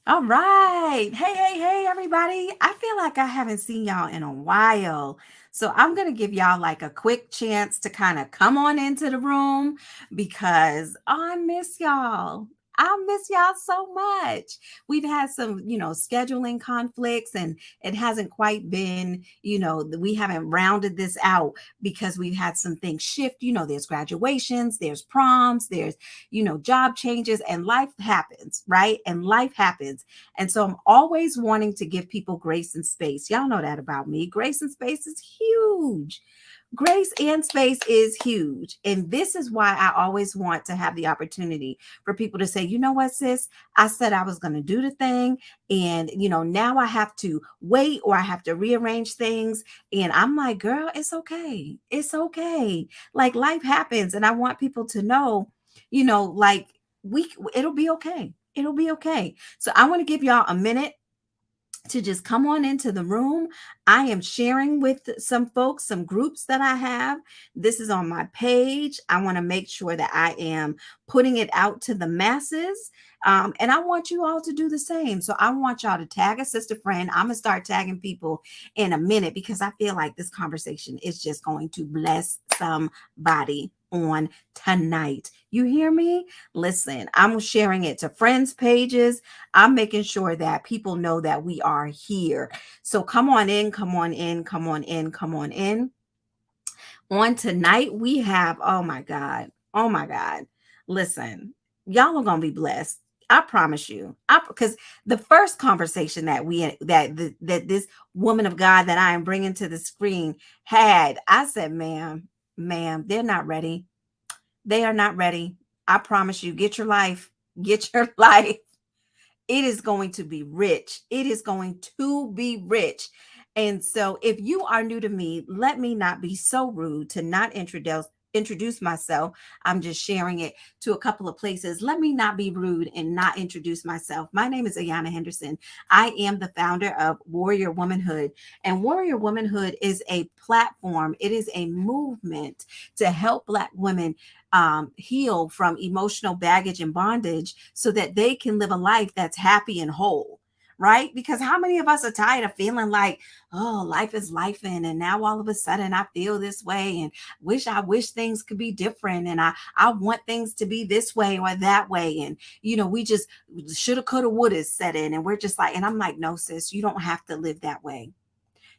All right. Hey, everybody. I feel like I haven't seen y'all in a while. So I'm going to give y'all like a quick chance to kind of come on into the room because I miss y'all. I miss y'all so much. We've had some, scheduling conflicts and it hasn't quite been, we haven't rounded this out because we've had some things shift. There's graduations, there's proms, there's job changes and life happens, right? And life happens. And so I'm always wanting to give people grace and space. Y'all know that about me. Grace and space is huge. Grace and space is huge. And this is why I always want to have the opportunity for people to say, you know what, sis, I said I was going to do the thing. And, now I have to wait or I have to rearrange things. And I'm like, girl, it's okay. It's okay. Like life happens. And I want people to know, like it'll be okay. It'll be okay. So I want to give y'all a minute to just come on into the room. I am sharing with some folks, some groups that I have. This is on my page. I want to make sure that I am putting it out to the masses. And I want you all to do the same. So I want y'all to tag a sister friend. I'm going to start tagging people in a minute because I feel like this conversation is just going to bless somebody on tonight. You hear me? Listen, I'm sharing it to friends' pages. I'm making sure that people know that we are here. So come on in, come on in, come on in, come on in. On tonight, we have, oh my God. Listen, y'all are going to be blessed. I promise you. Because the first conversation that that this woman of God that I am bringing to the screen had, I said, ma'am, they're not ready. They are not ready. I promise you, get your life, get your life. It is going to be rich. It is going to be rich. And so if you are new to me, let me not be so rude to not introduce myself. I'm just sharing it to a couple of places. Let me not be rude and not introduce myself. My name is Ayana Henderson. I am the founder of Warrior Womanhood, and Warrior Womanhood is a platform. It is a movement to help Black women heal from emotional baggage and bondage so that they can live a life that's happy and whole. Right? Because how many of us are tired of feeling like, oh, life is life, and now all of a sudden I feel this way and I wish things could be different, and I want things to be this way or that way, and we just shoulda, coulda, woulda set in, and we're just like, and I'm like, no, sis, you don't have to live that way.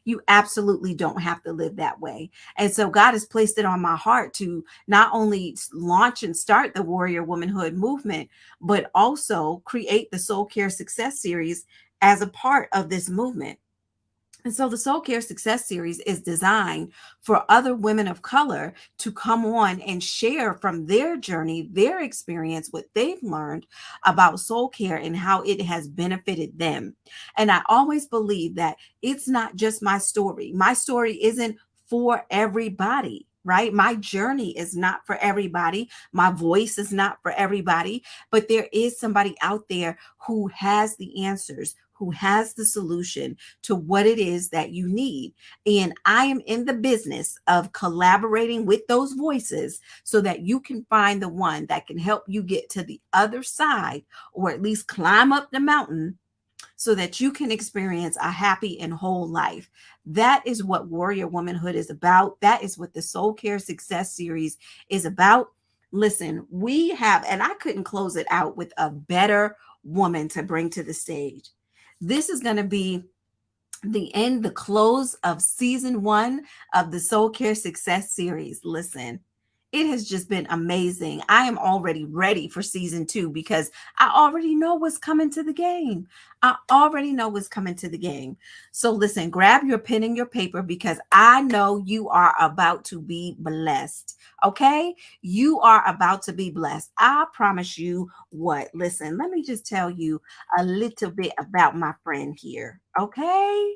You absolutely don't have to live that way. And so God has placed it on my heart to not only launch and start the Warrior Womanhood movement, but also create the Soul Care Success Series as a part of this movement. And so the Soul Care Success Series is designed for other women of color to come on and share from their journey, their experience, what they've learned about soul care and how it has benefited them. And I always believe that it's not just my story. My story isn't for everybody. Right? My journey is not for everybody. My voice is not for everybody, but there is somebody out there who has the answers, who has the solution to what it is that you need. And I am in the business of collaborating with those voices so that you can find the one that can help you get to the other side, or at least climb up the mountain so that you can experience a happy and whole life. That is what Warrior Womanhood is about. That is what the Soul Care Success Series is about. Listen, we have, and I couldn't close it out with a better woman to bring to the stage. This is going to be the close of season 1 of the Soul Care Success Series. Listen, it has just been amazing. I am already ready for season 2 because I already know what's coming to the game. I already know what's coming to the game. So listen, grab your pen and your paper because I know you are about to be blessed. Okay? You are about to be blessed. I promise you what. Listen, let me just tell you a little bit about my friend here. Okay?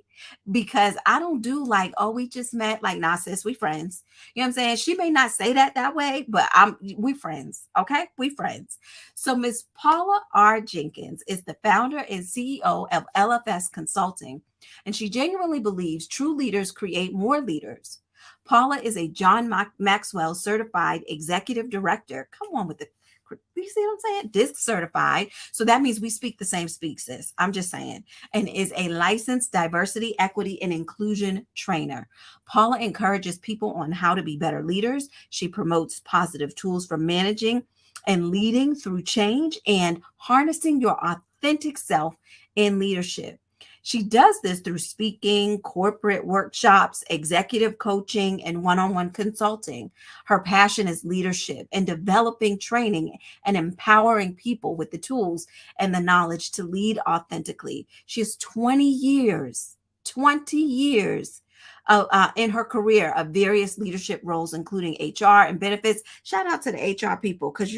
Because I don't do like, oh, we just met. Like, nah, sis, we friends. You know what I'm saying? She may not say that way, but we friends. Okay? We friends. So Miss Paula R. Jenkins is the founder and CEO of LFS Consulting, and she genuinely believes true leaders create more leaders. Paula is a John Maxwell certified executive director. Come on with the You see what I'm saying? DISC certified. So that means we speak the same speak, sis. I'm just saying. And is a licensed diversity, equity, and inclusion trainer. Paula encourages people on how to be better leaders. She promotes positive tools for managing and leading through change and harnessing your authentic self in leadership. She does this through speaking, corporate workshops, executive coaching, and one on one consulting. Her passion is leadership and developing training and empowering people with the tools and the knowledge to lead authentically. She has 20 years in her career of various leadership roles, including HR and benefits. Shout out to the HR people because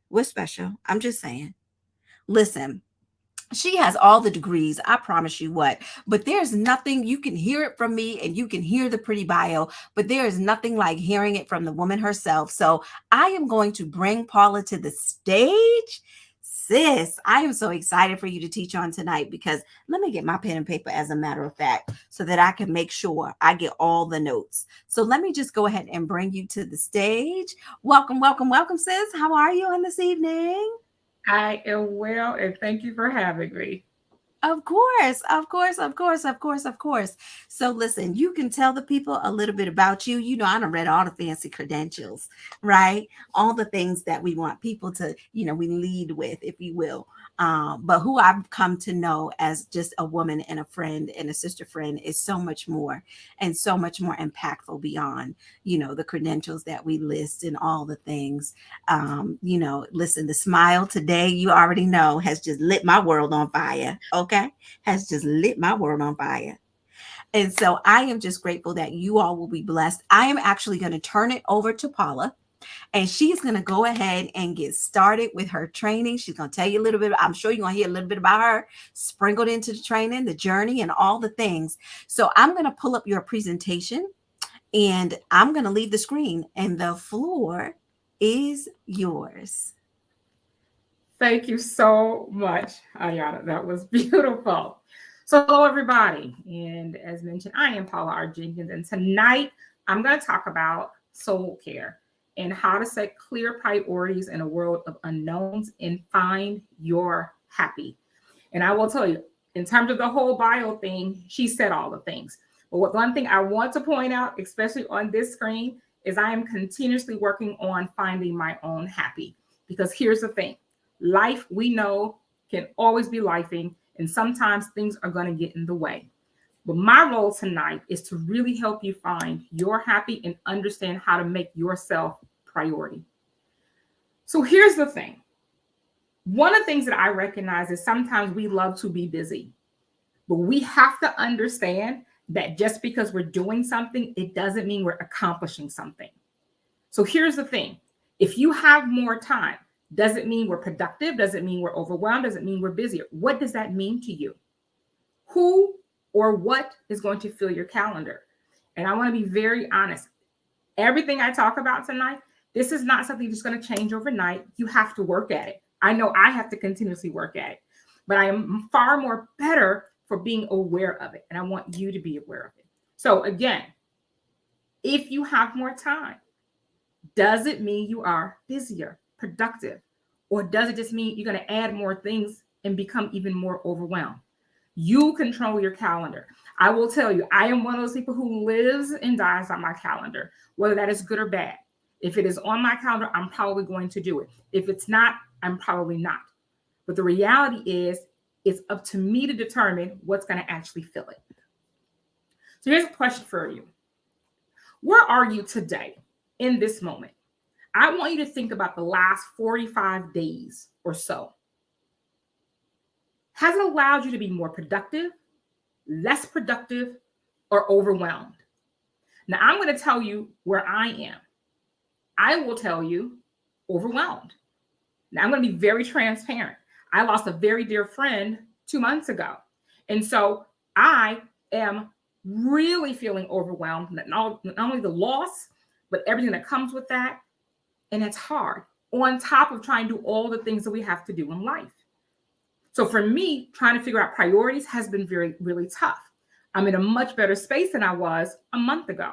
we're special. I'm just saying. Listen, she has all the degrees, I promise you what. But there's nothing, you can hear it from me and you can hear the pretty bio, but there is nothing like hearing it from the woman herself. So I am going to bring Paula to the stage. Sis, I am so excited for you to teach on tonight because let me get my pen and paper as a matter of fact so that I can make sure I get all the notes. So let me just go ahead and bring you to the stage. Welcome, welcome, welcome, sis. How are you on this evening? I am well, and thank you for having me. Of course, of course, of course, of course, of course. So listen, you can tell the people a little bit about you. You know, I done read all the fancy credentials, right? All the things that we want people to, we lead with, if you will. But who I've come to know as just a woman and a friend and a sister friend is so much more and so much more impactful beyond, the credentials that we list and all the things. Listen, the smile today, you already know, has just lit my world on fire. Okay. Has just lit my world on fire. And so I am just grateful that you all will be blessed. I am actually going to turn it over to Paula. And she's going to go ahead and get started with her training. She's going to tell you a little bit. I'm sure you're going to hear a little bit about her sprinkled into the training, the journey, and all the things. So I'm going to pull up your presentation and I'm going to leave the screen, and the floor is yours. Thank you so much, Ayana. That was beautiful. So, hello, everybody. And as mentioned, I am Paula R. Jenkins. And tonight, I'm going to talk about soul care and how to set clear priorities in a world of unknowns and find your happy. And I will tell you, in terms of the whole bio thing, she said all the things. But one thing I want to point out, especially on this screen, is I am continuously working on finding my own happy. Because here's the thing. Life, we know, can always be lifing, and sometimes things are going to get in the way. But my role tonight is to really help you find your happy and understand how to make yourself priority. So here's the thing. One of the things that I recognize is sometimes we love to be busy, but we have to understand that just because we're doing something, it doesn't mean we're accomplishing something. So here's the thing. If you have more time, does it mean we're productive? Does it mean we're overwhelmed? Does it mean we're busier? What does that mean to you? Who or what is going to fill your calendar? And I want to be very honest. Everything I talk about tonight, this is not something that's going to change overnight. You have to work at it. I know I have to continuously work at it, but I am far more better for being aware of it. And I want you to be aware of it. So again, if you have more time, does it mean you are busier, productive? Or does it just mean you're going to add more things and become even more overwhelmed? You control your calendar. I will tell you, I am one of those people who lives and dies on my calendar, whether that is good or bad. If it is on my calendar, I'm probably going to do it. If it's not, I'm probably not. But the reality is, it's up to me to determine what's going to actually fill it. So here's a question for you. Where are you today in this moment? I want you to think about the last 45 days or so. Has it allowed you to be more productive, less productive, or overwhelmed? Now, I'm going to tell you where I am. I will tell you overwhelmed. Now, I'm going to be very transparent. I lost a very dear friend 2 months ago. And so I am really feeling overwhelmed, not only the loss, but everything that comes with that. And it's hard on top of trying to do all the things that we have to do in life. So for me, trying to figure out priorities has been very, really tough. I'm in a much better space than I was a month ago.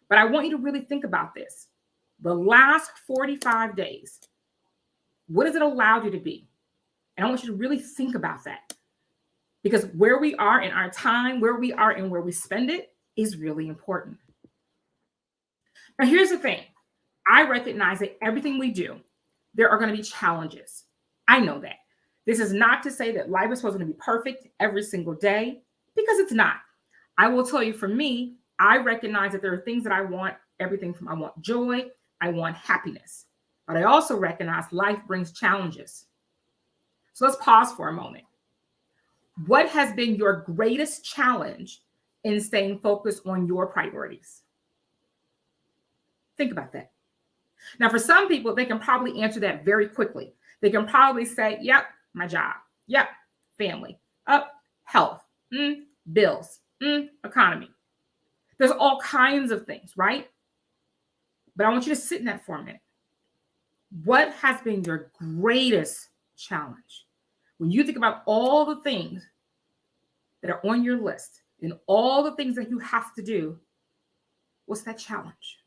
But I want you to really think about this. The last 45 days, What has it allowed you to be? And I want you to really think about that, because where we are in our time, where we are and where we spend it is really important. Now, here's the thing. I recognize that everything we do, there are going to be challenges. I know that. This is not to say that life is supposed to be perfect every single day, because it's not. I will tell you, for me, I recognize that there are things that I want, everything from I want joy, I want happiness. But I also recognize life brings challenges. So let's pause for a moment. What has been your greatest challenge in staying focused on your priorities? Think about that. Now, for some people, they can probably answer that very quickly. They can probably say, yep, my job. Yep, family. Up, health. Bills. Economy. There's all kinds of things, right? But I want you to sit in that for a minute. What has been your greatest challenge? When you think about all the things that are on your list and all the things that you have to do, what's that challenge?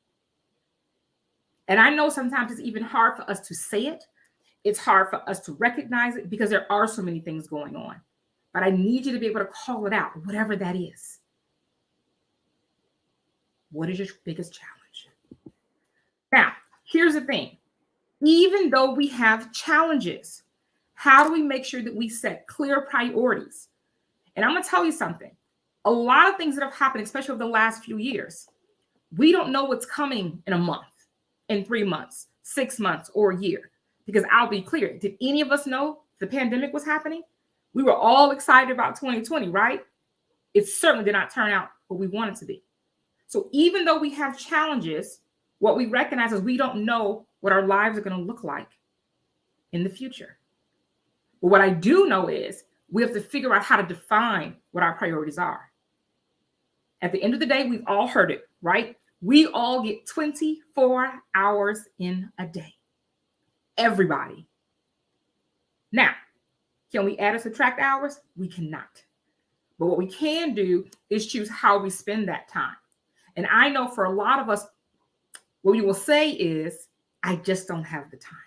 And I know sometimes it's even hard for us to say it. It's hard for us to recognize it because there are so many things going on. But I need you to be able to call it out, whatever that is. What is your biggest challenge? Now, here's the thing. Even though we have challenges, how do we make sure that we set clear priorities? And I'm going to tell you something. A lot of things that have happened, especially over the last few years, we don't know what's coming in a month, in 3 months, 6 months, or a year. Because I'll be clear, did any of us know the pandemic was happening? We were all excited about 2020, right? It certainly did not turn out what we wanted to be. So even though we have challenges, what we recognize is we don't know what our lives are going to look like in the future. But what I do know is we have to figure out how to define what our priorities are. At the end of the day, we've all heard it, right? We all get 24 hours in a day. Everybody. Now, can we add or subtract hours? We cannot. But what we can do is choose how we spend that time. And I know for a lot of us, what we will say is, I just don't have the time.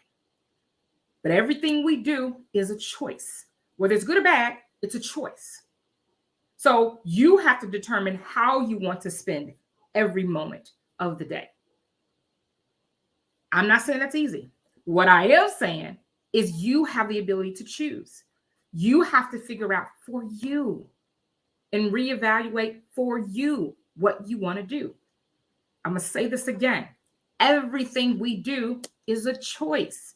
But everything we do is a choice. Whether it's good or bad, it's a choice. So you have to determine how you want to spend every moment of the day. I'm not saying that's easy. What I am saying is you have the ability to choose. You have to figure out for you and reevaluate for you what you want to do. I'm going to say this again. Everything we do is a choice.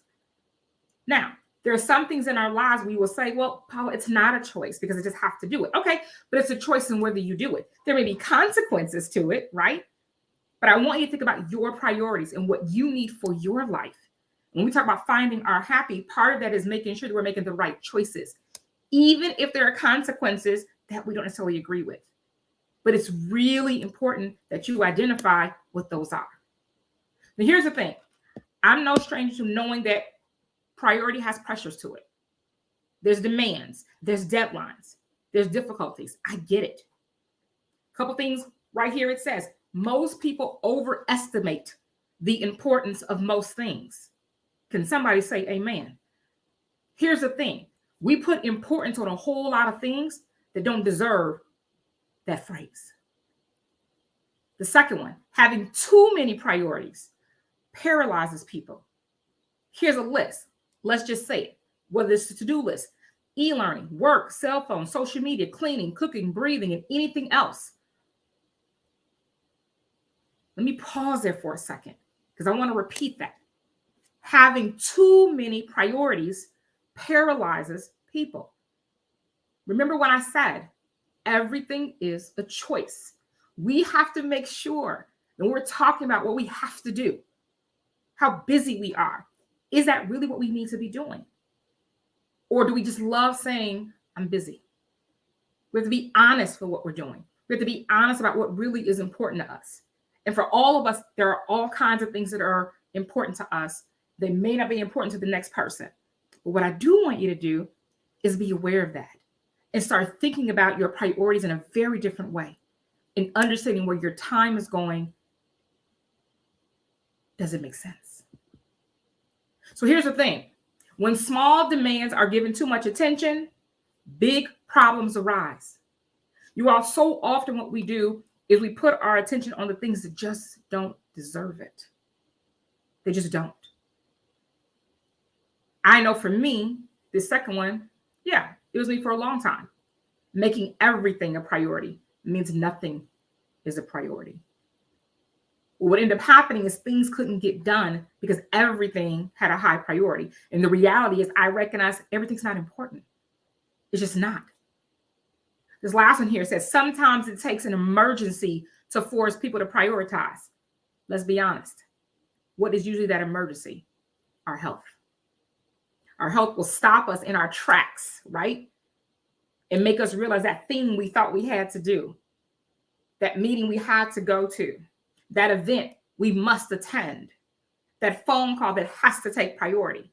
Now, there are some things in our lives we will say, well, Paula, it's not a choice because I just have to do it. Okay, but it's a choice in whether you do it. There may be consequences to it, right? But I want you to think about your priorities and what you need for your life. When we talk about finding our happy, part of that is making sure that we're making the right choices, even if there are consequences that we don't necessarily agree with. But it's really important that you identify what those are. Now, here's the thing. I'm no stranger to knowing that priority has pressures to it. There's demands, there's deadlines, there's difficulties. I get it. A couple things right here. It says, most people overestimate the importance of most things. Can somebody say amen? Here's the thing. We put importance on a whole lot of things that don't deserve that phrase. The second one, having too many priorities paralyzes people. Here's a list. Let's just say it. Whether it's a to-do list, e-learning, work, cell phone, social media, cleaning, cooking, breathing, and anything else. Let me pause there for a second because I want to repeat that. Having too many priorities paralyzes people. Remember when I said everything is a choice. We have to make sure when we're talking about what we have to do, how busy we are. Is that really what we need to be doing? Or do we just love saying, I'm busy? We have to be honest with what we're doing. We have to be honest about what really is important to us. And for all of us, there are all kinds of things that are important to us. They may not be important to the next person. But what I do want you to do is be aware of that and start thinking about your priorities in a very different way and understanding where your time is going. Does it make sense? So here's the thing. When small demands are given too much attention, big problems arise. You all, so often what we do is we put our attention on the things that just don't deserve it. They just don't. I know for me, the second one, yeah, it was me for a long time. Making everything a priority means nothing is a priority. What ended up happening is things couldn't get done because everything had a high priority. And the reality is I recognize everything's not important. It's just not. This last one here says, sometimes it takes an emergency to force people to prioritize. Let's be honest. What is usually that emergency? Our health. Our health will stop us in our tracks, right? And make us realize that thing we thought we had to do, that meeting we had to go to, that event we must attend, that phone call that has to take priority.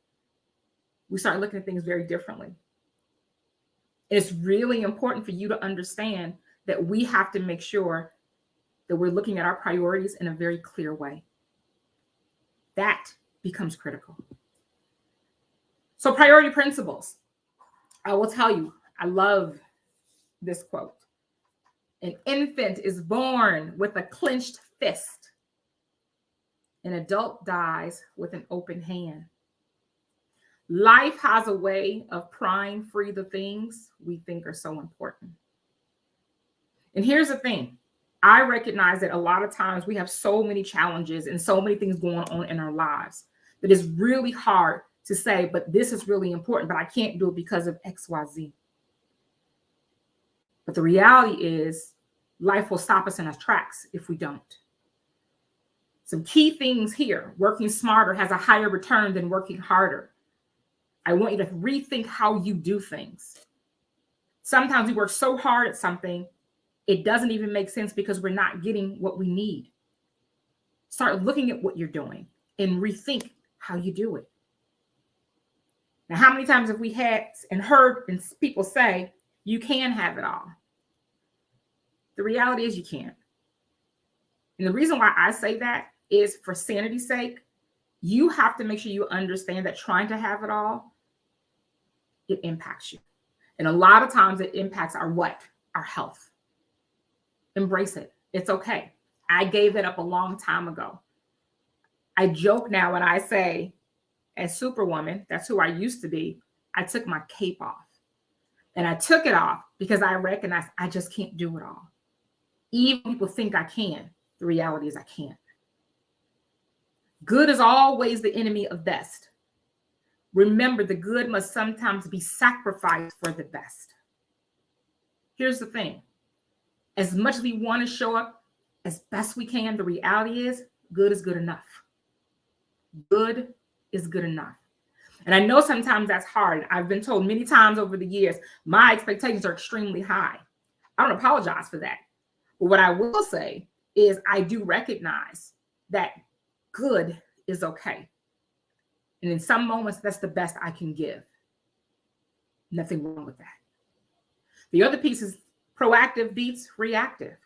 We start looking at things very differently. It's really important for you to understand that we have to make sure that we're looking at our priorities in a very clear way. That becomes critical. So priority principles. I will tell you, I love this quote. An infant is born with a clenched fist. An adult dies with an open hand. Life has a way of prying free the things we think are so important. And here's the thing. I recognize that a lot of times we have so many challenges and so many things going on in our lives that it's really hard to say, but this is really important, but I can't do it because of X, Y, Z. But the reality is life will stop us in our tracks if we don't. Some key things here. Working smarter has a higher return than working harder. I want you to rethink how you do things. Sometimes we work so hard at something, it doesn't even make sense because we're not getting what we need. Start looking at what you're doing and rethink how you do it. Now, how many times have we had and heard people say, you can have it all? The reality is you can't. And the reason why I say that is for sanity's sake. You have to make sure you understand that trying to have it all, it impacts you. And a lot of times it impacts our what? Our health. Embrace it. It's okay. I gave that up a long time ago. I joke now when I say, as Superwoman, that's who I used to be, I took my cape off. And I took it off because I recognized I just can't do it all. Even people think I can. The reality is I can't. Good is always the enemy of best. Remember, the good must sometimes be sacrificed for the best. Here's the thing. As much as we want to show up as best we can, the reality is good is good enough. Good is good enough. And I know sometimes that's hard. I've been told many times over the years, my expectations are extremely high. I don't apologize for that. But what I will say is I do recognize that good is okay. And in some moments, that's the best I can give. Nothing wrong with that. The other piece is proactive beats reactive.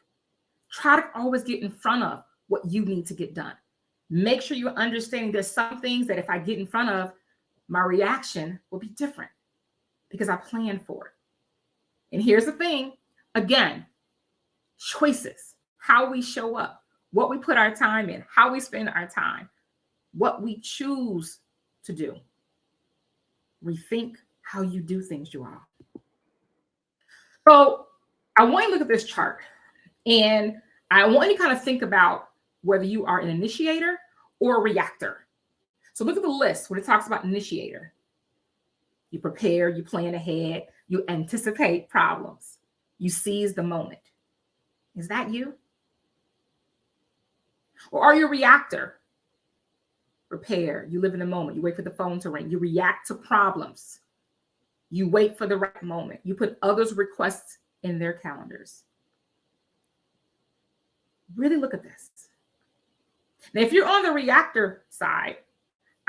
Try to always get in front of what you need to get done. Make sure you're understanding there's some things that if I get in front of, my reaction will be different because I planned for it. And here's the thing, again, choices, how we show up, what we put our time in, how we spend our time, what we choose to do. Rethink how you do things, you all. So I want you to look at this chart and I want you to kind of think about whether you are an initiator or a reactor. So look at the list when it talks about initiator. You prepare, you plan ahead, you anticipate problems, you seize the moment. Is that you? Or are you a reactor? Prepare, you live in the moment, you wait for the phone to ring, you react to problems, you wait for the right moment, you put others' requests in their calendars. Really look at this. Now, if you're on the reactor side,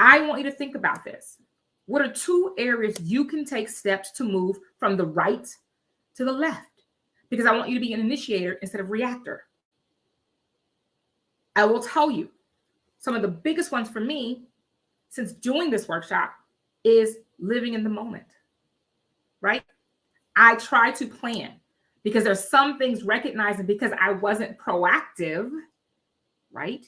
I want you to think about this. What are 2 areas you can take steps to move from the right to the left? Because I want you to be an initiator instead of reactor. I will tell you some of the biggest ones for me since doing this workshop is living in the moment, right? I try to plan because there's some things recognizing because I wasn't proactive, right?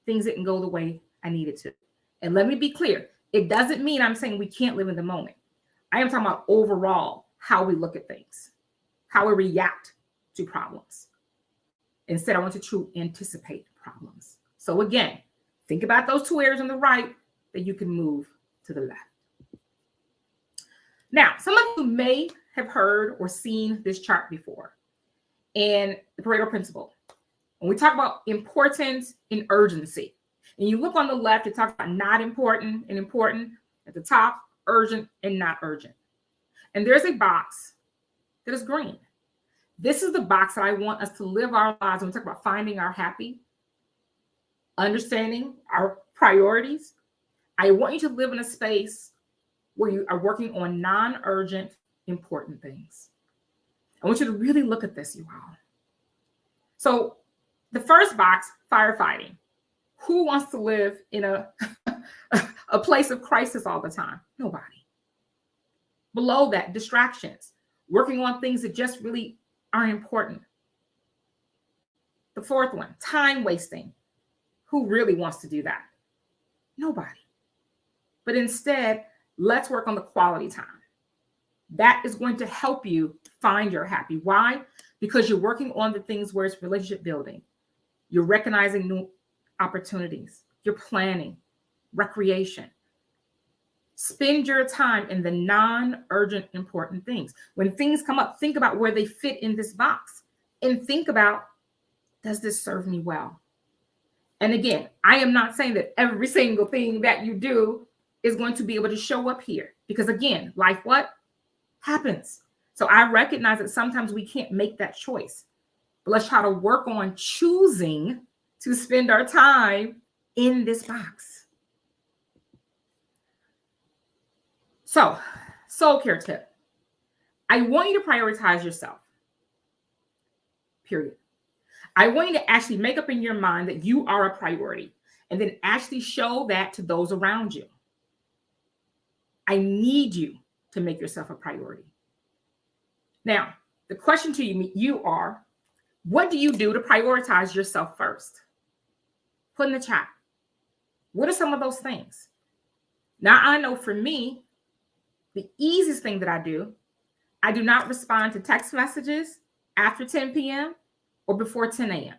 Things didn't go the way I needed to. And let me be clear, it doesn't mean I'm saying we can't live in the moment. I am talking about overall how we look at things, how we react to problems. Instead, I want to truly anticipate problems. So again, think about those two areas on the right that you can move to the left. Now, some of you may have heard or seen this chart before, and the Pareto principle. When we talk about importance and urgency, and you look on the left, it talks about not important and important. At the top, urgent and not urgent. And there's a box that is green. This is the box that I want us to live our lives when we talk about finding our happy, understanding our priorities. I want you to live in a space where you are working on non-urgent, important things. I want you to really look at this, you all. So the first box, firefighting. Who wants to live in a place of crisis all the time? Nobody. Below that, distractions, working on things that just really aren't important. The fourth one, time wasting. Who really wants to do that? Nobody. But instead, let's work on the quality time. That is going to help you find your happy. Why? Because you're working on the things where it's relationship building. You're recognizing new opportunities. You're planning, recreation. Spend your time in the non-urgent important things. When things come up, think about where they fit in this box and think about, does this serve me well? And again, I am not saying that every single thing that you do is going to be able to show up here because again, life what? Happens. So I recognize that sometimes we can't make that choice, but let's try to work on choosing to spend our time in this box. So, soul care tip. I want you to prioritize yourself. Period. I want you to actually make up in your mind that you are a priority and then actually show that to those around you. I need you to make yourself a priority. Now, the question to you are, what do you do to prioritize yourself first? Put in the chat. What are some of those things? Now, I know for me, the easiest thing that I do not respond to text messages after 10 p.m. or before 10 a.m.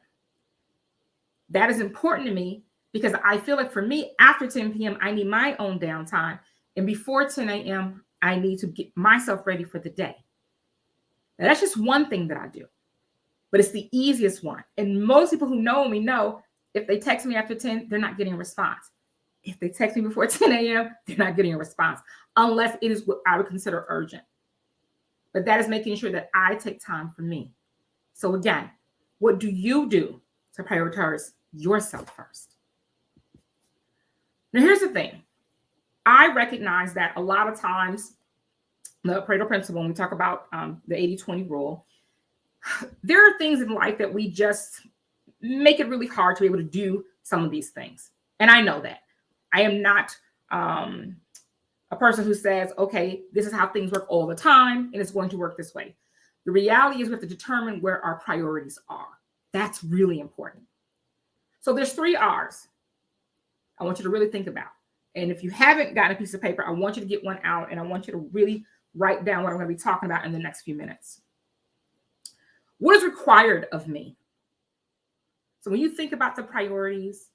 That is important to me because I feel like for me, after 10 p.m., I need my own downtime. And before 10 a.m., I need to get myself ready for the day. Now, that's just one thing that I do, but it's the easiest one. And most people who know me know if they text me after 10, they're not getting a response. If they text me before 10 a.m., they're not getting a response unless it is what I would consider urgent. But that is making sure that I take time for me. So again, what do you do to prioritize yourself first? Now, here's the thing. I recognize that a lot of times, the Pareto principle, when we talk about the 80-20 rule, there are things in life that we just make it really hard to be able to do some of these things. And I know that. I am not a person who says, okay, this is how things work all the time, and it's going to work this way. The reality is we have to determine where our priorities are. That's really important. So there's 3 R's I want you to really think about. And if you haven't gotten a piece of paper, I want you to get one out, and I want you to really write down what I'm going to be talking about in the next few minutes. What is required of me? So when you think about the priorities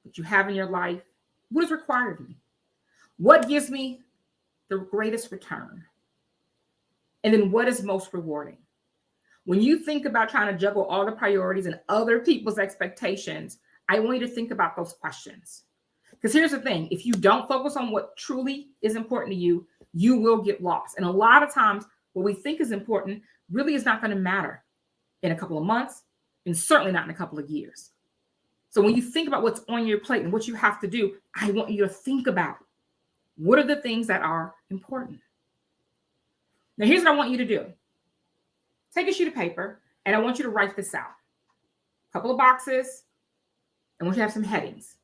that you have in your life, what is required of me? What gives me the greatest return? And then what is most rewarding? When you think about trying to juggle all the priorities and other people's expectations, I want you to think about those questions. Because here's the thing, if you don't focus on what truly is important to you, you will get lost. And a lot of times what we think is important really is not going to matter in a couple of months, and certainly not in a couple of years. So when you think about what's on your plate and what you have to do, I want you to think about what are the things that are important. Now, here's what I want you to do. Take a sheet of paper, and I want you to write this out. A couple of boxes. I want you to have some headings.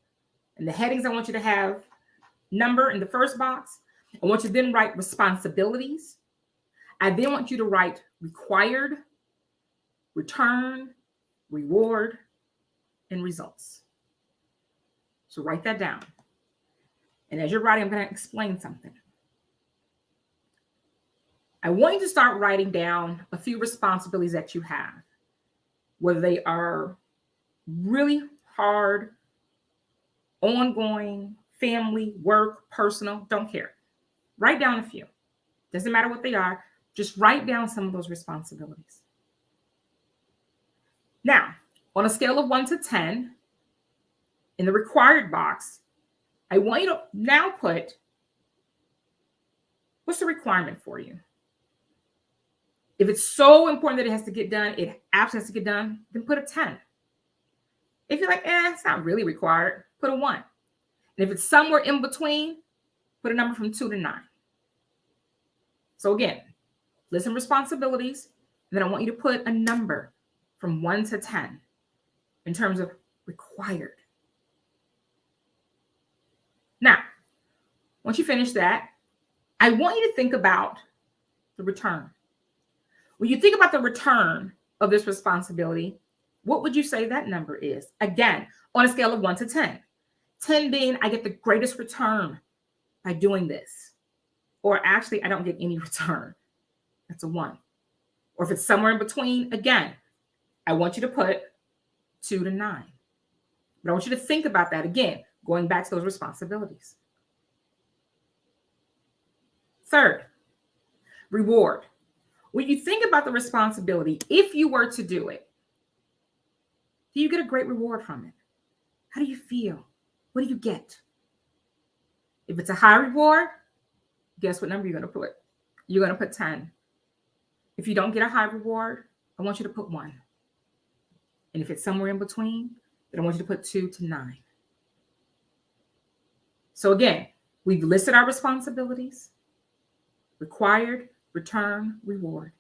And the headings I want you to have number in the first box. I want you to then write responsibilities. I then want you to write required, return, reward, and results. So write that down. And as you're writing, I'm going to explain something. I want you to start writing down a few responsibilities that you have, whether they are really hard, ongoing, family, work, personal, don't care. Write down a few. Doesn't matter what they are. Just write down some of those responsibilities. Now, on a scale of 1 to 10, in the required box, I want you to now put, what's the requirement for you? If it's so important that it has to get done, it absolutely has to get done, then put a 10. If you're like, it's not really required, put a 1. And if it's somewhere in between, put a number from 2 to 9. So again, list some responsibilities. Then I want you to put a number from 1 to 10 in terms of required. Now, once you finish that, I want you to think about the return. When you think about the return of this responsibility, what would you say that number is? Again, on a scale of 1 to 10. 10 being I get the greatest return by doing this. Or actually, I don't get any return. That's a 1. Or if it's somewhere in between, again, I want you to put 2 to 9. But I want you to think about that again, going back to those responsibilities. Third, reward. When you think about the responsibility, if you were to do it, do you get a great reward from it? How do you feel? What do you get? If it's a high reward, guess what number you're going to put? You're going to put 10. If you don't get a high reward, I want you to put 1. And if it's somewhere in between, then I want you to put 2 to 9. So again, we've listed our responsibilities: required, return, reward.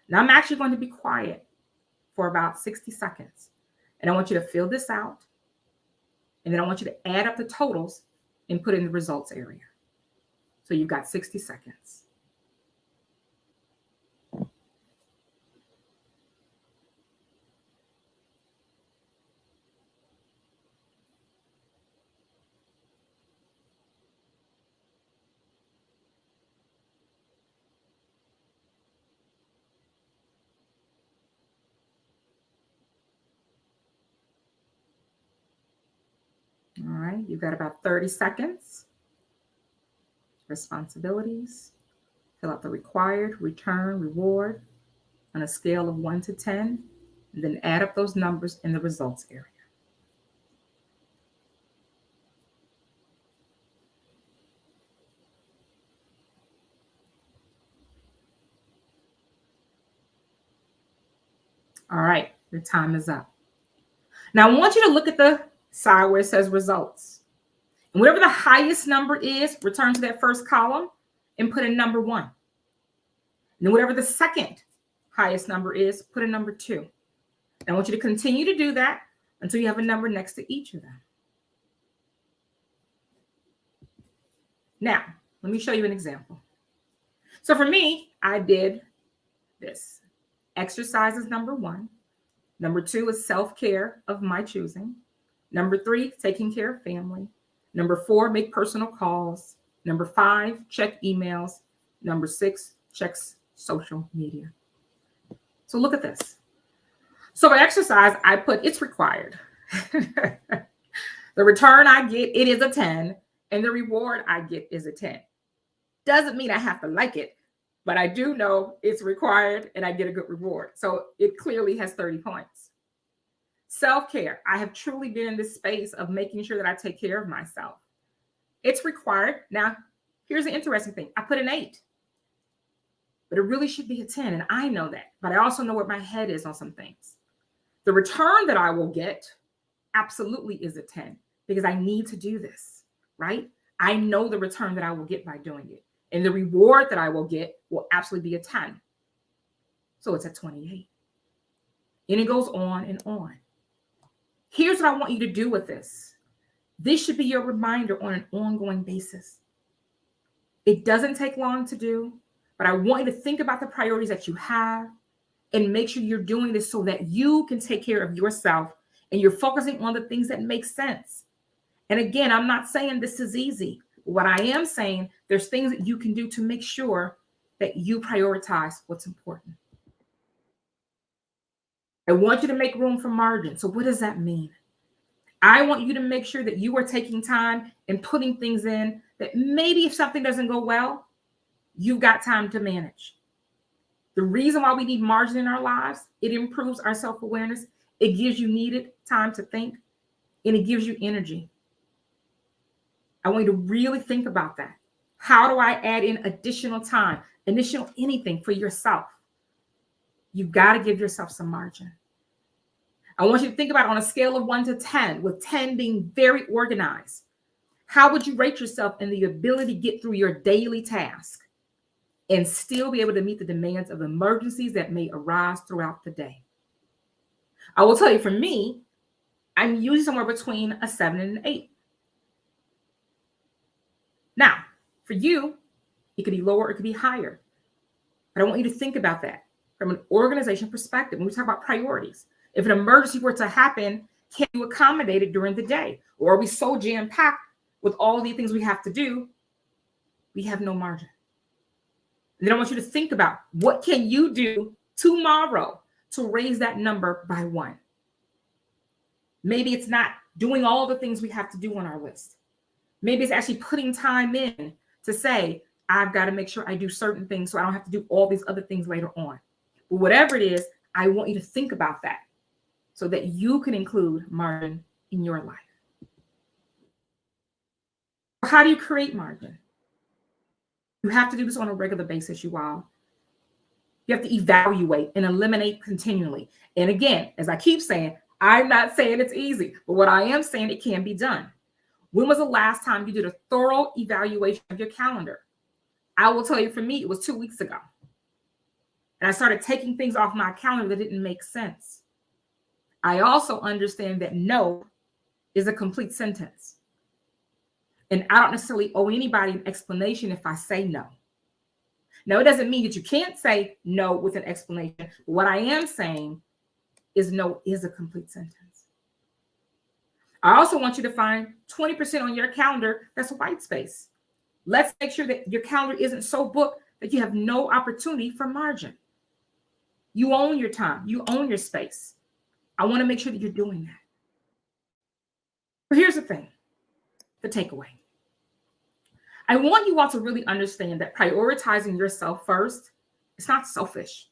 Now I'm actually going to be quiet for about 60 seconds. And I want you to fill this out. And then I want you to add up the totals and put it in the results area. So you've got 60 seconds. All right, you've got about 30 seconds. Responsibilities. Fill out the required, return, reward on a scale of 1 to 10, and then add up those numbers in the results area. All right, your time is up. Now I want you to look at the side where it says results. And whatever the highest number is, return to that first column and put in number 1. And then whatever the second highest number is, put a number 2. And I want you to continue to do that until you have a number next to each of them. Now, let me show you an example. So for me, I did this. Exercise is number 1. Number 2 is self-care of my choosing. Number 3, taking care of family. Number 4, make personal calls. Number 5, check emails. Number 6, checks social media. So look at this. So for exercise, I put it's required. The return I get, it is a 10, and the reward I get is a 10. Doesn't mean I have to like it, but I do know it's required and I get a good reward. So it clearly has 30 points. Self-care. I have truly been in this space of making sure that I take care of myself. It's required. Now, here's the interesting thing. I put an 8, but it really should be a 10. And I know that, but I also know where my head is on some things. The return that I will get absolutely is a 10 because I need to do this, right? I know the return that I will get by doing it. And the reward that I will get will absolutely be a 10. So it's at 28. And it goes on and on. Here's what I want you to do with this. This should be your reminder on an ongoing basis. It doesn't take long to do, but I want you to think about the priorities that you have and make sure you're doing this so that you can take care of yourself and you're focusing on the things that make sense. And again, I'm not saying this is easy. What I am saying, there's things that you can do to make sure that you prioritize what's important. I want you to make room for margin. So what does that mean? I want you to make sure that you are taking time and putting things in that maybe if something doesn't go well, you've got time to manage. The reason why we need margin in our lives, it improves our self-awareness. It gives you needed time to think, and it gives you energy. I want you to really think about that. How do I add in additional time, additional anything for yourself? You've got to give yourself some margin. I want you to think about it on a scale of 1 to 10, with 10 being very organized. How would you rate yourself in the ability to get through your daily task and still be able to meet the demands of emergencies that may arise throughout the day? I will tell you, for me, I'm usually somewhere between a 7 and an 8. Now, for you, it could be lower, it could be higher. But I want you to think about that from an organization perspective. When we talk about priorities, if an emergency were to happen, can you accommodate it during the day? Or are we so jam-packed with all the things we have to do, we have no margin? And then I want you to think about, what can you do tomorrow to raise that number by 1? Maybe it's not doing all the things we have to do on our list. Maybe it's actually putting time in to say, I've got to make sure I do certain things so I don't have to do all these other things later on. But whatever it is, I want you to think about that so that you can include margin in your life. How do you create margin? You have to do this on a regular basis, you all. You have to evaluate and eliminate continually. And again, as I keep saying, I'm not saying it's easy, but what I am saying, it can be done. When was the last time you did a thorough evaluation of your calendar? I will tell you, for me, it was 2 weeks ago. And I started taking things off my calendar that didn't make sense. I also understand that no is a complete sentence. And I don't necessarily owe anybody an explanation if I say no. Now, it doesn't mean that you can't say no with an explanation. What I am saying is no is a complete sentence. I also want you to find 20% on your calendar that's white space. Let's make sure that your calendar isn't so booked that you have no opportunity for margin. You own your time. You own your space. I want to make sure that you're doing that. But here's the thing, the takeaway. I want you all to really understand that prioritizing yourself first, it's not selfish.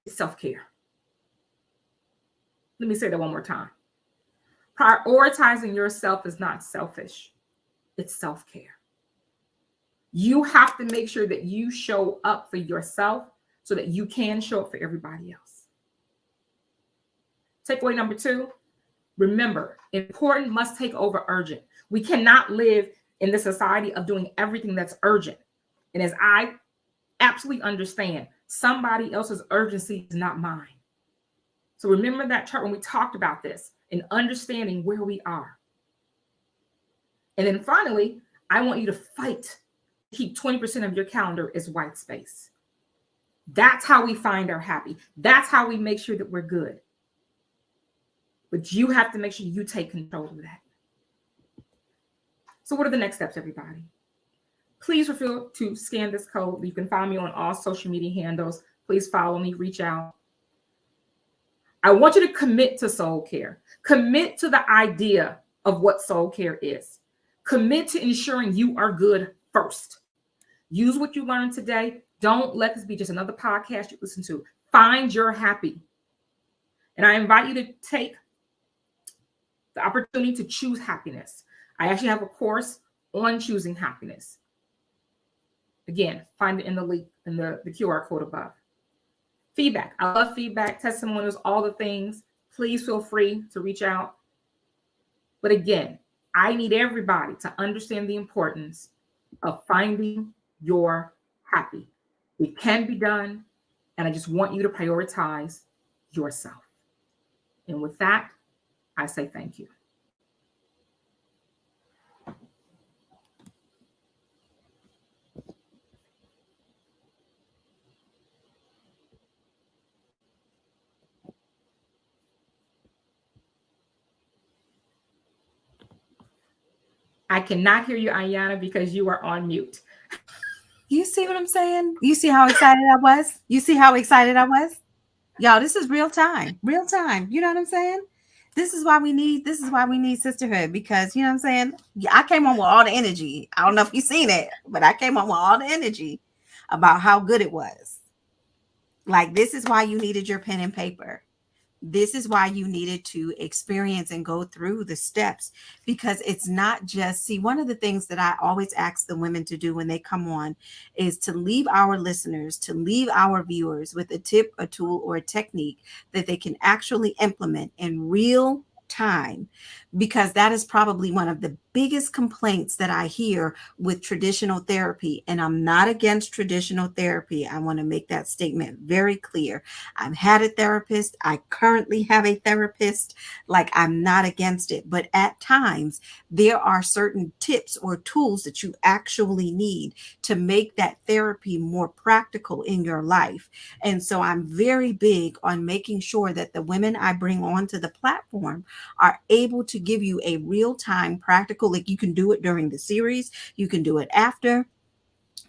It's self-care. Let me say that one more time. Prioritizing yourself is not selfish. It's self-care. You have to make sure that you show up for yourself so that you can show up for everybody else. Takeaway number 2, remember, important must take over urgent. We cannot live in the society of doing everything that's urgent. And as I absolutely understand, somebody else's urgency is not mine. So remember that chart when we talked about this and understanding where we are. And then finally, I want you to fight to keep 20% of your calendar as white space. That's how we find our happy. That's how we make sure that we're good. But you have to make sure you take control of that. So what are the next steps, everybody? Please feel free to scan this code. You can find me on all social media handles. Please follow me, reach out. I want you to commit to soul care. Commit to the idea of what soul care is. Commit to ensuring you are good first. Use what you learned today. Don't let this be just another podcast you listen to. Find your happy. And I invite you to take the opportunity to choose happiness. I actually have a course on choosing happiness. Again, find it in the link in the QR code above. Feedback. I love feedback, testimonials, all the things. Please feel free to reach out. But again, I need everybody to understand the importance of finding your happy. It can be done, and I just want you to prioritize yourself. And with that, I say thank you. I cannot hear you, Ayana, because you are on mute. You see what I'm saying? You see how excited I was? You see how excited I was? Y'all, this is real time. Real time. You know what I'm saying? This is why we need sisterhood, because you know what I'm saying? Yeah, I came on with all the energy. I don't know if you've seen it, but I came on with all the energy about how good it was. Like, this is why you needed your pen and paper. This is why you needed to experience and go through the steps, because it's not just, see, one of the things that I always ask the women to do when they come on is to leave our listeners, to leave our viewers with a tip, a tool, or a technique that they can actually implement in real time, because that is probably one of the biggest complaints that I hear with traditional therapy. And I'm not against traditional therapy. I want to make that statement very clear. I've had a therapist. I currently have a therapist. Like, I'm not against it. But at times, there are certain tips or tools that you actually need to make that therapy more practical in your life. And so I'm very big on making sure that the women I bring onto the platform are able to give you a real time practical, like, you can do it during the series, you can do it after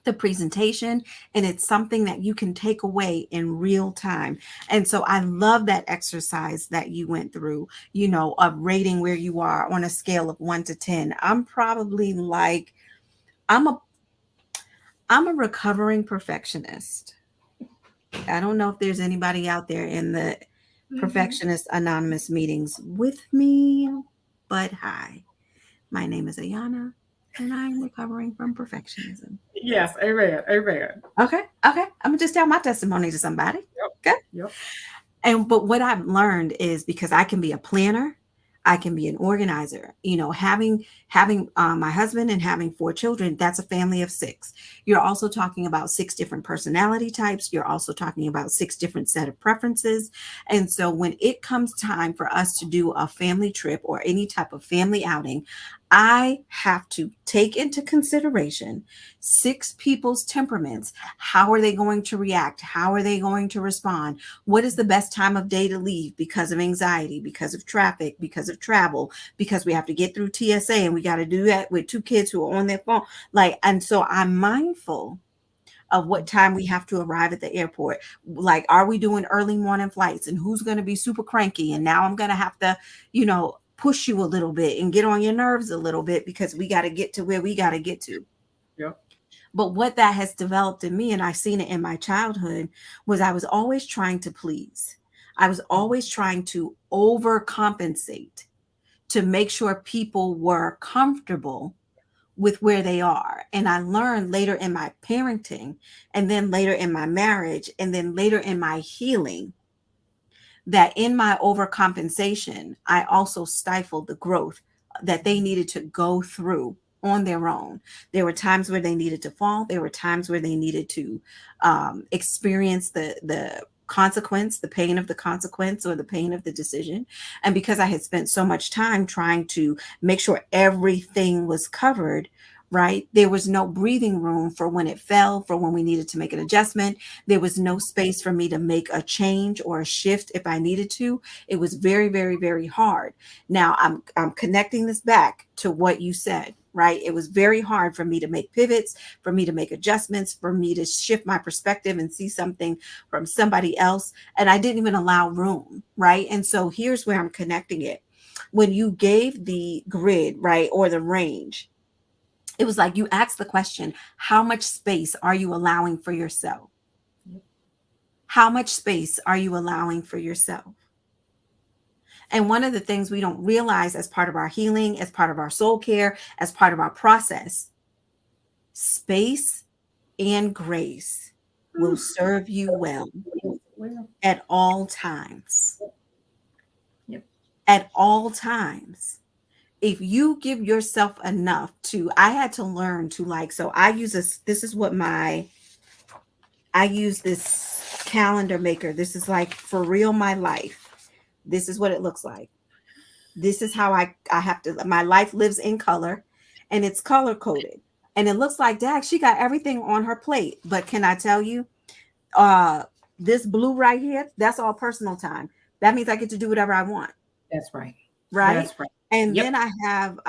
the presentation, and it's something that you can take away in real time. And so I love that exercise that you went through, of rating where you are on a scale of 1 to 10. I'm probably like, I'm a I'm a recovering perfectionist. I don't know if there's anybody out there in the Mhm. Perfectionist Anonymous meetings with me, but hi, my name is Ayana, and I'm recovering from perfectionism. Yes, amen, amen. Okay, okay. I'm gonna just tell my testimony to somebody. Yep, Good. yep. And but what I've learned is, because I can be a planner, I can be an organizer. Having my husband and having 4 children, that's a family of 6. You're also talking about 6 different personality types. You're also talking about 6 different set of preferences. And so when it comes time for us to do a family trip or any type of family outing, I have to take into consideration 6 people's temperaments. How are they going to react? How are they going to respond? What is the best time of day to leave because of anxiety, because of traffic, because of travel, because we have to get through TSA and we got to do that with 2 kids who are on their phone? Like, and so I'm mindful of what time we have to arrive at the airport. Like, are we doing early morning flights, and who's going to be super cranky? And now I'm going to have to, push you a little bit and get on your nerves a little bit, because we got to get to where we got to get to. Yep. But what that has developed in me, and I've seen it in my childhood, was I was always trying to please. I was always trying to overcompensate to make sure people were comfortable with where they are. And I learned later in my parenting, and then later in my marriage, and then later in my healing, that in my overcompensation, I also stifled the growth that they needed to go through on their own. There were times where they needed to fall. There were times where they needed to experience the consequence, the pain of the consequence, or the pain of the decision. And because I had spent so much time trying to make sure everything was covered, right, there was no breathing room for when it fell, for when we needed to make an adjustment. There was no space for me to make a change or a shift if I needed to. It was very, very, very hard. Now I'm connecting this back to what you said, right? It was very hard for me to make pivots, for me to make adjustments, for me to shift my perspective and see something from somebody else. And I didn't even allow room, right? And so here's where I'm connecting it. When you gave the grid, right, or the range, it was like you asked the question, how much space are you allowing for yourself? How much space are you allowing for yourself? And one of the things we don't realize as part of our healing, as part of our soul care, as part of our process, space and grace will Whew. serve you well Well, at all times. yep. At all times. If you give yourself enough to, I had to learn to, like, so I use this is what I use this calendar maker. This is like for real my life. This is what it looks like. This is how I have to, my life lives in color, and it's color coded. And it looks like, Dag, she got everything on her plate. But can I tell you, uh this blue right here, that's all personal time. That means I get to do whatever I want, That's right. right? That's right. And then Yep. I have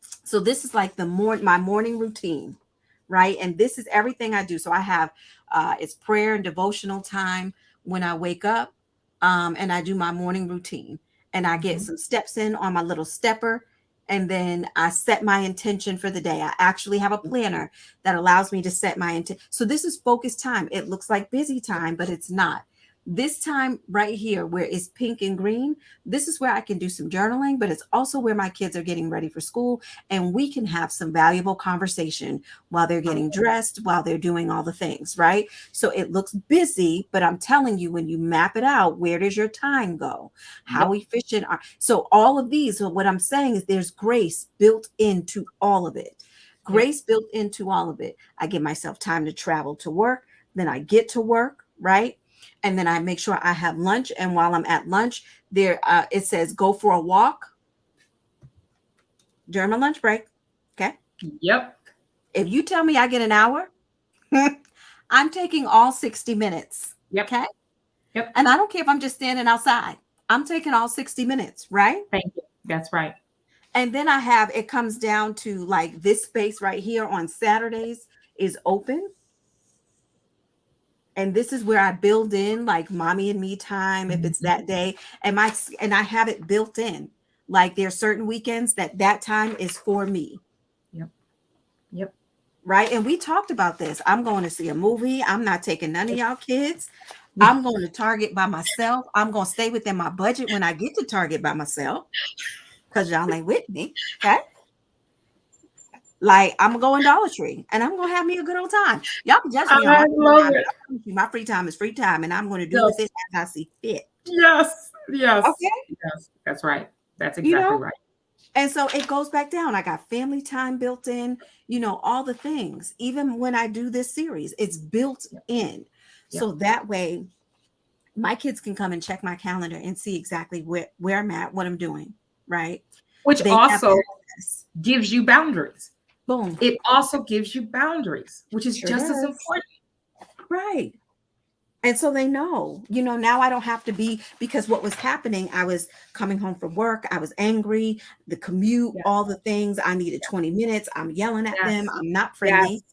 So this is like my morning routine, right? And this is everything I do. So I have it's prayer and devotional time when I wake up, and I do my morning routine, and I get Mhm. some steps in on my little stepper, and then I set my intention for the day. I actually have a planner that allows me to set my intent. So this is focused time. It looks like busy time, but it's not. This time right here, where it's pink and green, this is where I can do some journaling, but it's also where my kids are getting ready for school, and we can have some valuable conversation while they're getting Okay. dressed, while they're doing all the things, right? So it looks busy, but I'm telling you, when you map it out, where does your time go? How Yep. efficient are so all of these? So what I'm saying is there's grace built into all of it. Yep. Grace built into all of it. I give myself time to travel to work, then I get to work, right? And then I make sure I have lunch. And while I'm at lunch, there it says go for a walk during my lunch break. Okay. Yep. If you tell me I get an hour, I'm taking all 60 minutes. Yep. Okay. Yep. And I don't care if I'm just standing outside, I'm taking all 60 minutes. Right. Thank you. That's right. And then I have it comes down to like this space right here on Saturdays is open. And this is where I build in like mommy and me time if it's Mhm. that day. And I have it built in. Like there are certain weekends that time is for me. Yep. Yep. Right. And we talked about this. I'm going to see a movie. I'm not taking none of Yep. y'all kids. Yeah. I'm going to Target by myself. I'm going to stay within my budget when I get to Target by myself because y'all ain't with me. Okay. Like I'm going Dollar Tree and I'm going to have me a good old time. Y'all can judge me on my I free love time, but it. I promise you, my free time is free time and I'm going to do with Yes. it as I see fit. Yes. Yes. Okay. Yes. That's right. That's You exactly know, right. and so it goes back down. I got family time built in, all the things. Even when I do this series, it's built Yep. in. Yep. So that way my kids can come and check my calendar and see exactly where I'm at, what I'm doing, right? Which They have also access. gives you boundaries. Boom. It also gives you boundaries, which is Sure just as does. important. Right. And so they know, now I don't have to be because what was happening, I was coming home from work, I was angry, the commute, Yes. all the things. I needed 20 minutes. I'm yelling at them. Yes. I'm not Yes. friendly.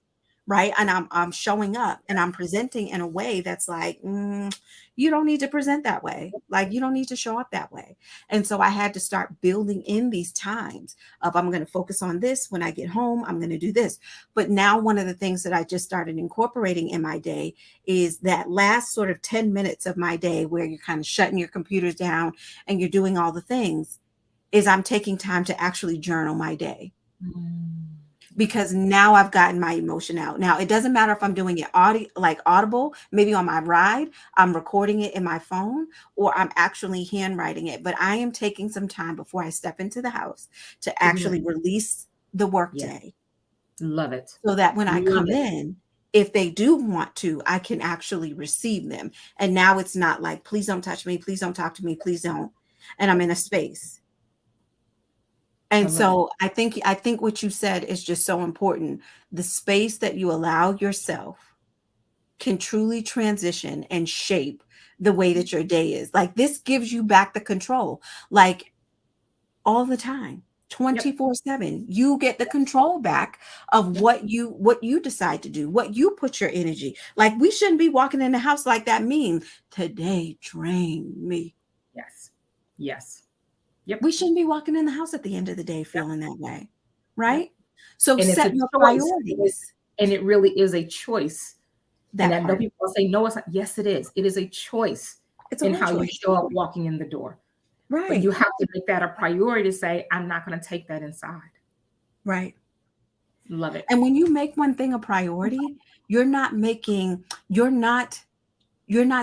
Right. And I'm showing up and I'm presenting in a way that's like, you don't need to present that way. Like, you don't need to show up that way. And so I had to start building in these times of I'm going to focus on this when I get home. I'm going to do this. But now, one of the things that I just started incorporating in my day is that last sort of 10 minutes of my day where you're kind of shutting your computers down and you're doing all the things is I'm taking time to actually journal my day Mm. because now I've gotten my emotion out. Now it doesn't matter if I'm doing it audible, maybe on my ride, I'm recording it in my phone, or I'm actually handwriting it. But I am taking some time before I step into the house to To do it. actually release the Yeah. workday Love it. so that when I Love come it. in, if they do want to, I can actually receive them. And now it's not like, please don't touch me, please don't talk to me, please don't. And I'm in a space. I And love it. so I think what you said is just so important. The space that you allow yourself can truly transition and shape the way that your day is. Like this gives you back the control. Like all the time. Yep. 24/7 you get the control back of Yep. what you decide to do, what you put your energy. Like we shouldn't be walking in the house like that meme, today drained me. Yes. Yes. Yep. We shouldn't be walking in the house at the end of the day Yep. feeling that way, Yep. right? So And it's a set your choice. priorities. And it really is a choice. And That I know part. people say, no, it's not. Yes, it is. It is a choice It's a in whole how you choice. show up walking in the door. But you Right. have to make that a priority to say, I'm not going to take that inside. Right. Love it. And when you make one thing a priority, you're not making, you're not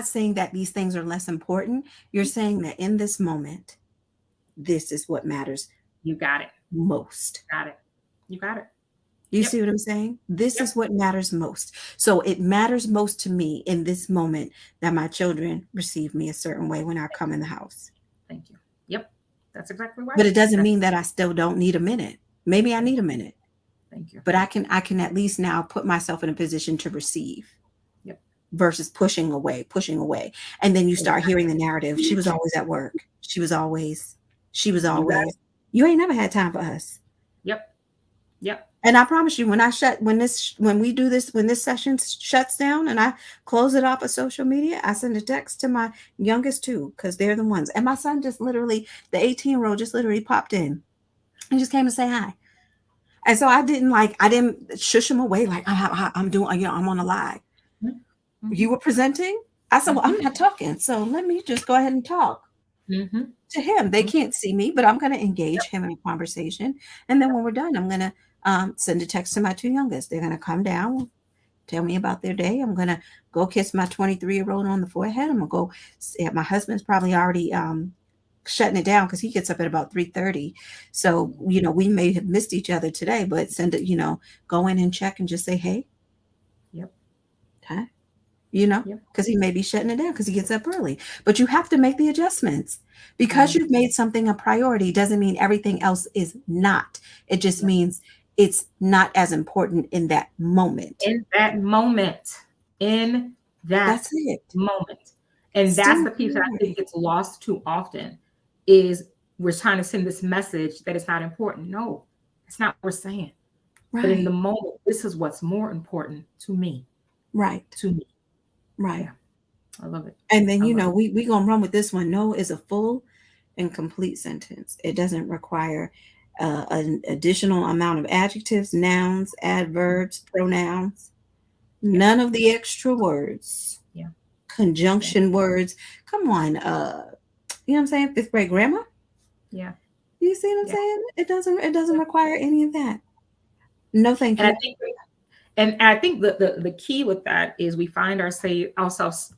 saying that these things are less important. You're saying that in this moment, this is what matters You got it. most. Got it. You got it. You Yep. see what I'm saying? This Yep. is what matters most. So it matters most to me in this moment that my children receive me a certain way when I come in the house. Thank you. Yep. That's exactly But right. it doesn't That's mean that I still don't need a minute. Maybe I thank need you. a minute, Thank you. but I can at least now put myself in a position to receive Yep. versus pushing away, pushing away. And then you start hearing Exactly. the narrative. She was always at work. She was You got always, it. you ain't never had time for us. Yep. Yep. And I promise you, when we do this, when this session shuts down and I close it off of social media, I send a text to my youngest two because they're the ones. And my son just literally, the 18-year-old just literally popped in and just came to say hi. And so I didn't shush him away like I'm doing, I'm on a live. Mm-hmm. You were presenting? I said, well, I'm Mm-hmm. not talking. So let me just go ahead and talk Mm-hmm. to him. They Mm-hmm. can't see me, but I'm going to engage Yep. him in a conversation. And then Yep. when we're done, I'm going to send a text to my two youngest. They're going to come down, tell me about their day. I'm going to go kiss my 23-year-old on the forehead. I'm going to go see, my husband's probably already shutting it down because he gets up at about 3:30. So, we may have missed each other today, but send it, go in and check and just say, hey, Yep. okay, Yep. because he may be shutting it down because he gets up early. But you have to make the adjustments. Because Mm. you've made something a priority doesn't mean everything else is not. It just Yep. means it's not as important in that moment. In that moment, in that That's it. moment. And that's Still the piece that I think priority. gets lost too often is we're trying to send this message that it's not important. No, it's not what we're saying. But in the Right. moment, this is what's more important to me. Right. To me. Right. Yeah. I love it. And then I love it. we gonna run with this one. No is a full and complete sentence. It doesn't require an additional amount of adjectives, nouns, adverbs, pronouns. Yeah. None of the extra words, Yeah. Yeah. conjunction words. Come on, you know what I'm saying? Fifth grade grammar. Yeah. You see what I'm Yeah. saying? It doesn't require any of that. No, thank And I you. think the key with that is we find ourselves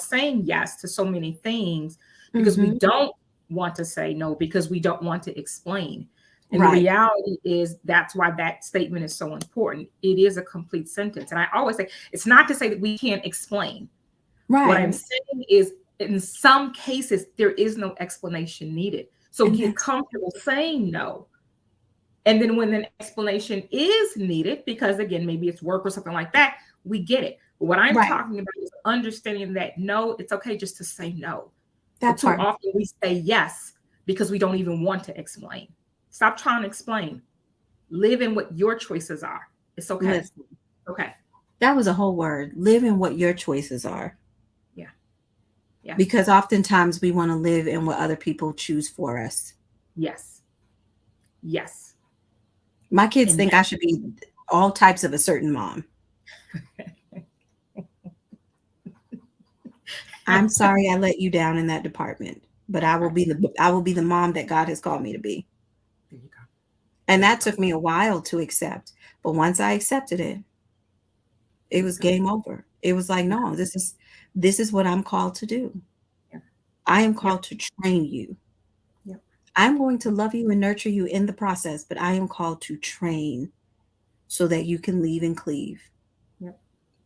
saying yes to so many things because we Hmm. don't want to say no, because we don't want to explain. And the Right. reality is that's why that statement is so important. It is a complete sentence. And I always say it's not to say that we can't explain. What I'm Right. saying is in some cases there is no explanation needed. So And get that's comfortable saying no. And then when an explanation is needed, because again, maybe it's work or something like that, we get it. But what I'm right. talking about is understanding that no, it's okay just to say no. But That too part. often we say yes because we don't even want to explain. Stop trying to explain. Live in what your choices are. It's okay. Listen, Okay. that was a whole word. Live in what your choices are. Yeah. Yeah. Because oftentimes we want to live in what other people choose for us. Yes. Yes. My kids And think I should be all types of a certain mom. I'm sorry I let you down in that department, but I will be the mom that God has called me to be. there you go. And There you that go. took me a while to accept. But once I accepted it, There it you was go. game over. It was like, Yeah. no, this is what I'm called to do. Yeah. I am Yep. called to train you. Yep. I'm going to love you and nurture you in the process, but I am called to train so that you can leave and cleave. Yep.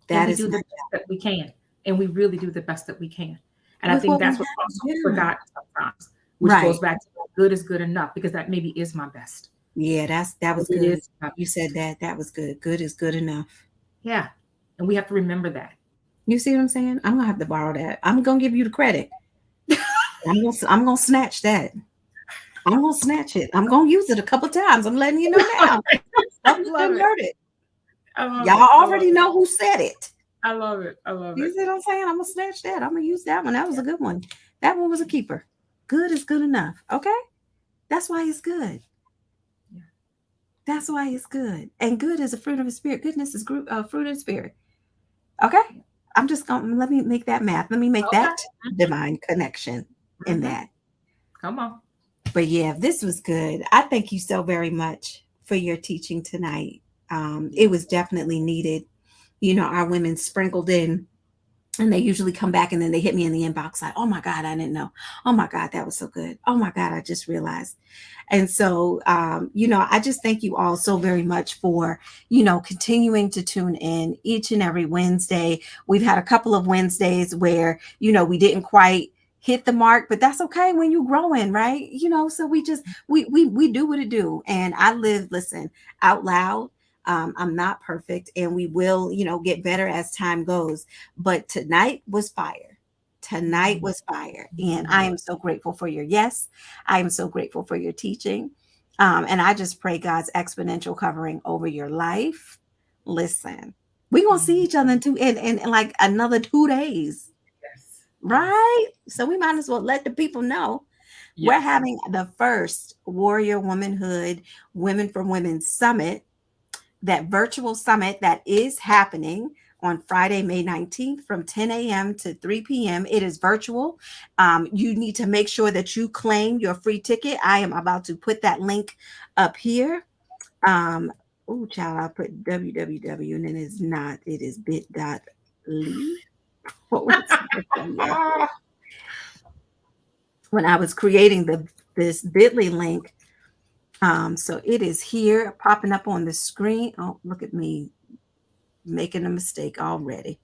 And That we is do my the best that we can. And we really do the best that we can. And I with think what we that's what's have. also Yeah. forgotten sometimes, which goes Right. back to good is good enough, because that maybe is my best. Yeah, that was It good. is my You said best. that. That was good. Good is good enough. Yeah. And we have to remember that. You see what I'm saying? I'm gonna have to borrow that. I'm gonna give you the credit. I'm gonna snatch that. I'm gonna snatch it. I'm gonna use it a couple times. I'm letting you know now. I Public love done it. heard it. I love Y'all it. I love already it. know who said it. I love it. I love You it. see what I'm saying? I'm gonna snatch that. I'm gonna use that one. That was a good one. That one was a keeper. Good is good enough. Okay? That's why it's good. Yeah. That's why it's good. And good is a fruit of the spirit. Goodness is fruit of the spirit. Okay? Yeah. I'm just going to let me make that math. Let me make Okay. that divine connection in Mm-hmm. that. Come on. But yeah, this was good. I thank you so very much for your teaching tonight. Yeah. It was definitely needed. Our women sprinkled in, and they usually come back and then they hit me in the inbox like, oh my God, I didn't know. Oh my God, that was so good. Oh my God, I just realized. And so, I just thank you all so very much for, continuing to tune in each and every Wednesday. We've had a couple of Wednesdays where, we didn't quite hit the mark, but that's okay when you're growing, right? So we do what it do. And listen, out loud. I'm not perfect, and we will, get better as time goes. But tonight was fire. Tonight Mhm. was fire. And Mhm. I am so grateful for your yes. I am so grateful for your teaching. And I just pray God's exponential covering over your life. Listen, we're gonna see Mhm. each other in like another 2 days, Yes. Yes. right? So we might as well let the people know we're Yes. having the first Warrior Womanhood Women for Women Summit, that virtual summit that is happening on Friday, May 19th from 10 a.m. to 3 p.m. It is virtual. You need to make sure that you claim your free ticket. I am about to put that link up here. Um, oh, child, I put www and it is not. It is bit.ly. Ah, When I was creating this bit.ly link, so it is here popping up on the screen. Oh, look at me making a mistake already.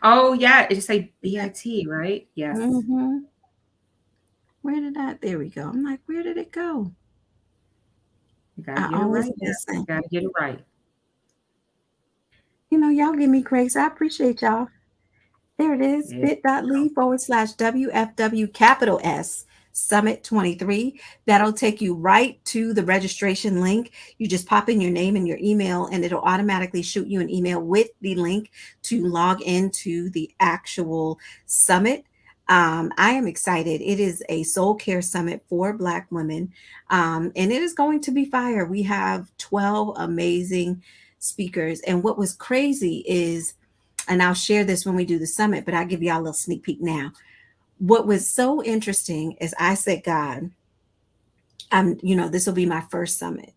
oh yeah, it just say BIT, right? Yes. Mm-hmm. Where did that? There we go. I'm like, where did it go? You gotta I get it always right now. You listen. gotta get it right. Y'all give me grace. I appreciate y'all. There it is, Yeah. bit.ly/WFW capital S Summit 23. That'll take you right to the registration link. You just pop in your name and your email, and it'll automatically shoot you an email with the link to log into the actual summit. I am excited. It is a soul care summit for Black women, and it is going to be fire. We have 12 amazing speakers. And what was crazy is, and I'll share this when we do the summit, but I'll give y'all a little sneak peek now. What was so interesting is I said, God, this will be my first summit.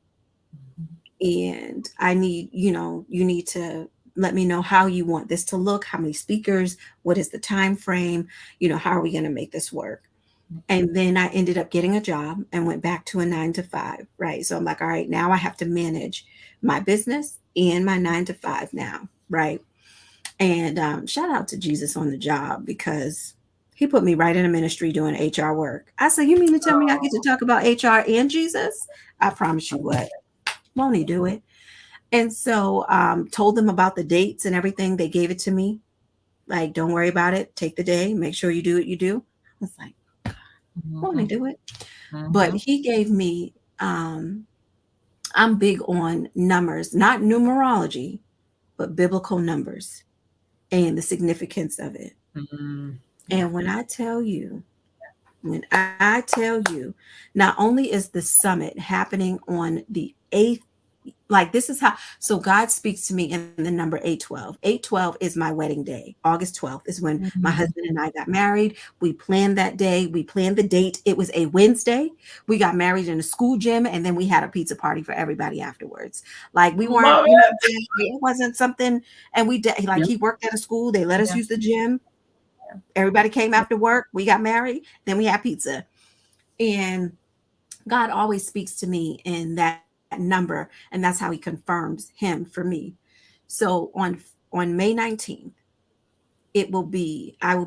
And I need, you need to let me know how you want this to look, how many speakers, what is the time frame, how are we going to make this work? And then I ended up getting a job and went back to a 9 to 5, right? So I'm like, all right, now I have to manage my business and my 9 to 5 now, right? And shout out to Jesus on the job, because he put me right in a ministry doing HR work. I said, you mean to tell me I get to talk about HR and Jesus? I promise you what, won't he do it? And so told them about the dates and everything. They gave it to me. Like, don't worry about it. Take the day. Make sure you do what you do. I was like, won't he Mhm. do it? But Mhm. he gave me, I'm big on numbers, not numerology, but biblical numbers and the significance of it. Mhm. Yeah. And when I tell you, not only is the summit happening on the 8th, like this is how, so God speaks to me in the number 812. 812 is my wedding day. August 12th is when my Mhm. husband and I got married. We planned that day, we planned the date. It was a Wednesday. We got married in a school gym, and then we had a pizza party for everybody afterwards. Like we weren't, Love what I'm it. saying? It wasn't something, and we did, like, Yep. he worked at a school, they let us Yeah. use the gym. Yeah. Everybody came Yep. after work. We got married. Then we had pizza. And God always speaks to me in that number, and that's how he confirms him for me. So on May 19th, I will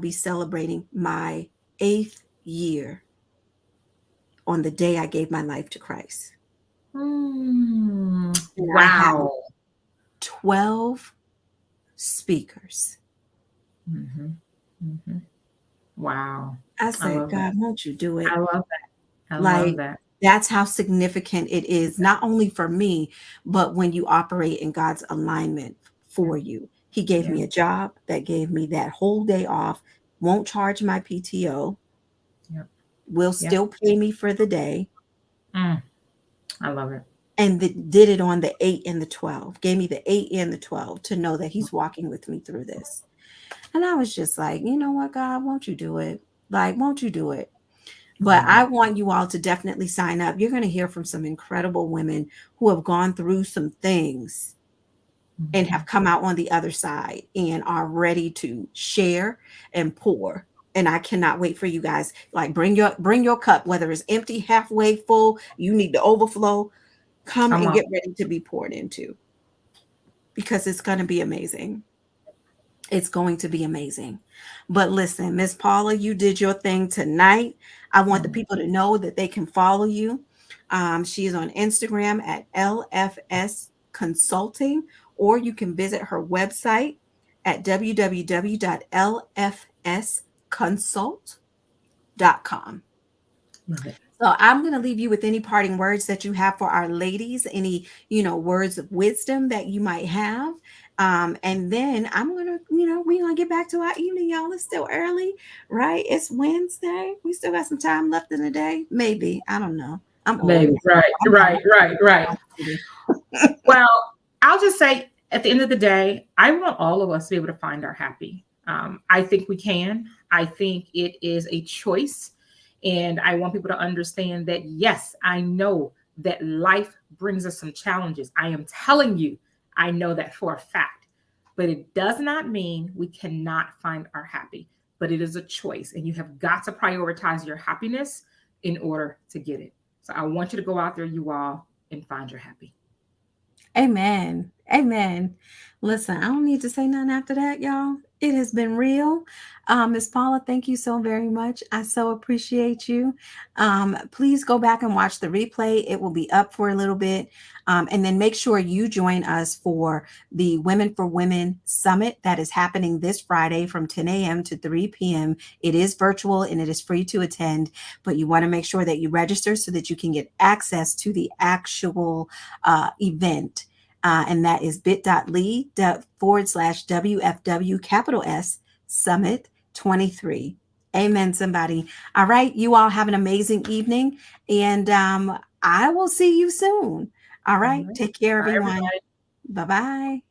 be celebrating my 8th year on the day I gave my life to Christ. Mm. And I have Wow. 12 speakers. Mhm. Mhm. Wow. I I said, love that. God, won't you do I it? love that. I love Like, that. that's how significant it is, not only for me, but when you operate in God's alignment Yeah. for you. He gave Yeah. me a job that gave me that whole day off, won't charge my PTO, Yep. will Yep. still pay me for the day, Mm. I love it. and did it on the 8 and the 12, gave me the 8 and the 12 to know that he's walking with me through this. And I was just like, you know what, God, won't you do it? Like, won't you do it? I But love I it. want you all to definitely sign up. You're going to hear from some incredible women who have gone through some things and Mhm. have come out on the other side and are ready to share and pour. And I cannot wait for you guys. Like, bring your cup, whether it's empty, halfway full, you need to overflow. Come Come and on. get ready to be poured into, because it's going to be amazing. It's going to be amazing. But listen, Miss Paula, you did your thing tonight. I want the Mm. people to know that they can follow you. She is on Instagram at LFS Consulting, or you can visit her website at www.lfsconsult.com. Love it. So I'm going to leave you with any parting words that you have for our ladies, any, words of wisdom that you might have. And then I'm going to, we're going to get back to our evening, y'all. It's still early, right? It's Wednesday. We still got some time left in the day. Maybe. I don't know. I'm old Maybe. now. Right, I'm right, right, right. maybe. Well, I'll just say at the end of the day, I want all of us to be able to find our happy. I think we can. I think it is a choice. And I want people to understand that, yes, I know that life brings us some challenges. I am telling you, I know that for a fact. But it does not mean we cannot find our happy. But it is a choice. And you have got to prioritize your happiness in order to get it. So I want you to go out there, you all, and find your happy. Amen. Amen. Listen, I don't need to say nothing after that, y'all. It has been real. Miss Paula, thank you so very much. I so appreciate you. Please go back and watch the replay. It will be up for a little bit. And then make sure you join us for the Women for Women Summit that is happening this Friday from 10 a.m. to 3 p.m. It is virtual and it is free to attend, but you want to make sure that you register so that you can get access to the actual event. And that is bit.ly/WFW capital S Summit 23. Amen, somebody. All right. You all have an amazing evening. And I will see you soon. All All right. right. Take care, Bye, everyone. everybody. Bye bye.